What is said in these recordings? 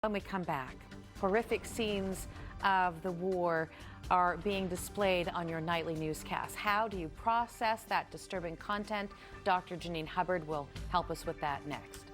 When we come back, horrific scenes of the war are being displayed on your nightly newscast. How do you process that disturbing content? Dr. Janine Hubbard will help us with that next.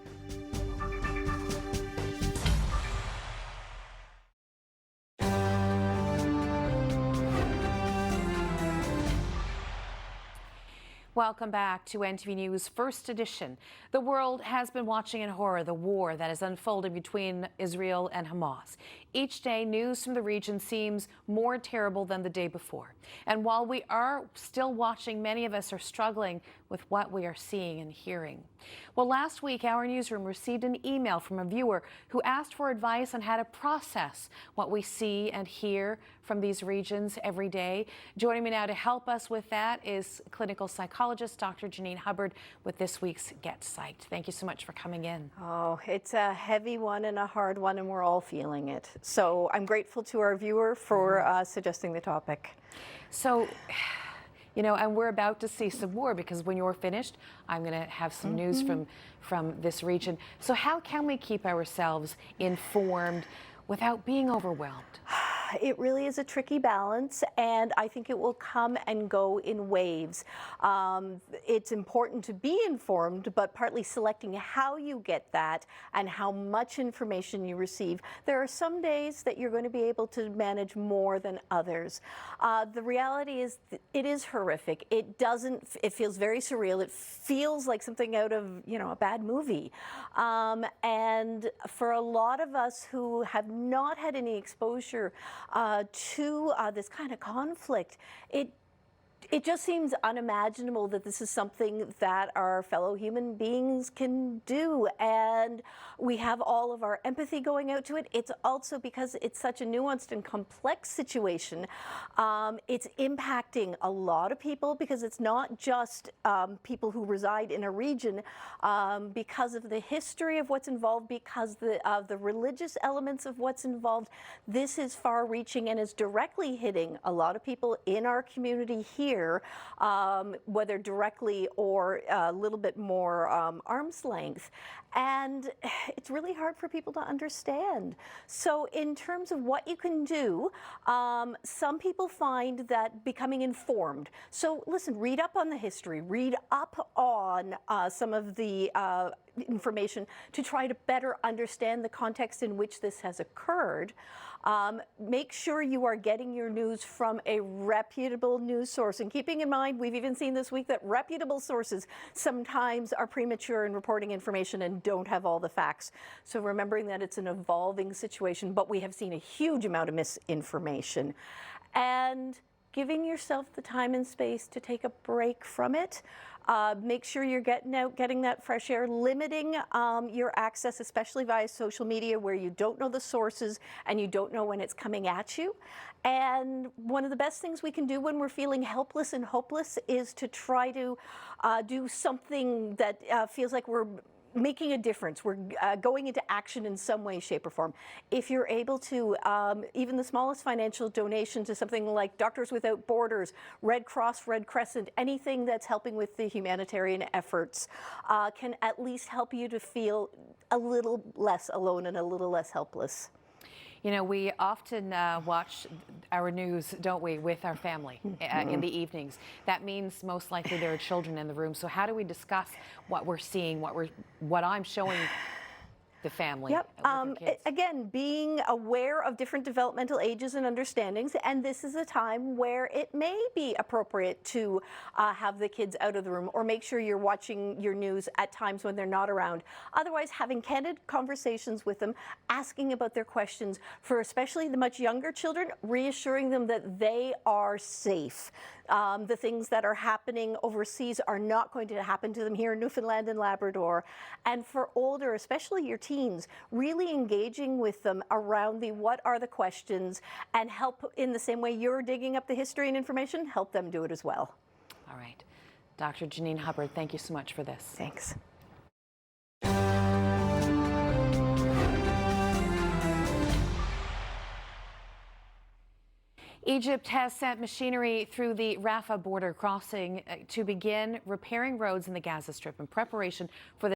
Welcome back to NTV News First Edition. The world has been watching in horror the war that is unfolding between Israel and Hamas. Each day, news from the region seems more terrible than the day before. And while we are still watching, many of us are struggling with what we are seeing and hearing. Well, last week, our newsroom received an email from a viewer who asked for advice on how to process what we see and hear from these regions every day. Joining me now to help us with that is clinical psychologist Dr. Janine Hubbard with this week's Get Psyched. Thank you so much for coming in. Oh, it's a heavy one and a hard one, and we're all feeling it. So I'm grateful to our viewer for suggesting the topic. So, you know, and we're about to see some more, because when you're finished, I'm going to have some news from this region. So how can we keep ourselves informed without being overwhelmed? It really is a tricky balance, and I think it will come and go in waves. It's important to be informed, but partly selecting how you get that and how much information you receive. There are some days that you're going to be able to manage more than others. The reality is it is horrific. It feels very surreal. It feels like something out of, a bad movie. And for a lot of us who have not had any exposure to this kind of conflict, it just seems unimaginable that this is something that our fellow human beings can do, and we have all of our empathy going out to it. It's also because it's such a nuanced and complex situation. It's impacting a lot of people, because it's not just people who reside in a region, because of the history of what's involved, because of the religious elements of what's involved. This is far-reaching and is directly hitting a lot of people in our community here. Whether directly or a little bit more arm's length. And it's really hard for people to understand. So in terms of what you can do, some people find that becoming informed. So listen, read up on the history, read up on some of the information to try to better understand the context in which this has occurred. Make sure you are getting your news from a reputable news source. And keeping in mind, we've even seen this week that reputable sources sometimes are premature in reporting information and don't have all the facts. So remembering that it's an evolving situation, but we have seen a huge amount of misinformation. And giving yourself the time and space to take a break from it. Make sure you're getting that fresh air, limiting your access, especially via social media, where you don't know the sources and you don't know when it's coming at you. And one of the best things we can do when we're feeling helpless and hopeless is to try to do something that feels like we're making a difference. We're going into action in some way, shape, or form. If you're able to, even the smallest financial donation to something like Doctors Without Borders, Red Cross, Red Crescent, anything that's helping with the humanitarian efforts can at least help you to feel a little less alone and a little less helpless. You know, we often watch our news, don't we, with our family in the evenings. That means most likely there are children in the room. So how do we discuss what we're seeing, what I'm showing the family? Yep. Again, being aware of different developmental ages and understandings, and this is a time where it may be appropriate to have the kids out of the room, or make sure you're watching your news at times when they're not around. Otherwise, having candid conversations with them, asking about their questions. For especially the much younger children, reassuring them that they are safe. The things that are happening overseas are not going to happen to them here in Newfoundland and Labrador. And for older, especially your teens, really engaging with them around what are the questions, and help in the same way you're digging up the history and information, help them do it as well. All right. Dr. Janine Hubbard, thank you so much for this. Thanks. Egypt has sent machinery through the Rafah border crossing to begin repairing roads in the Gaza Strip in preparation for the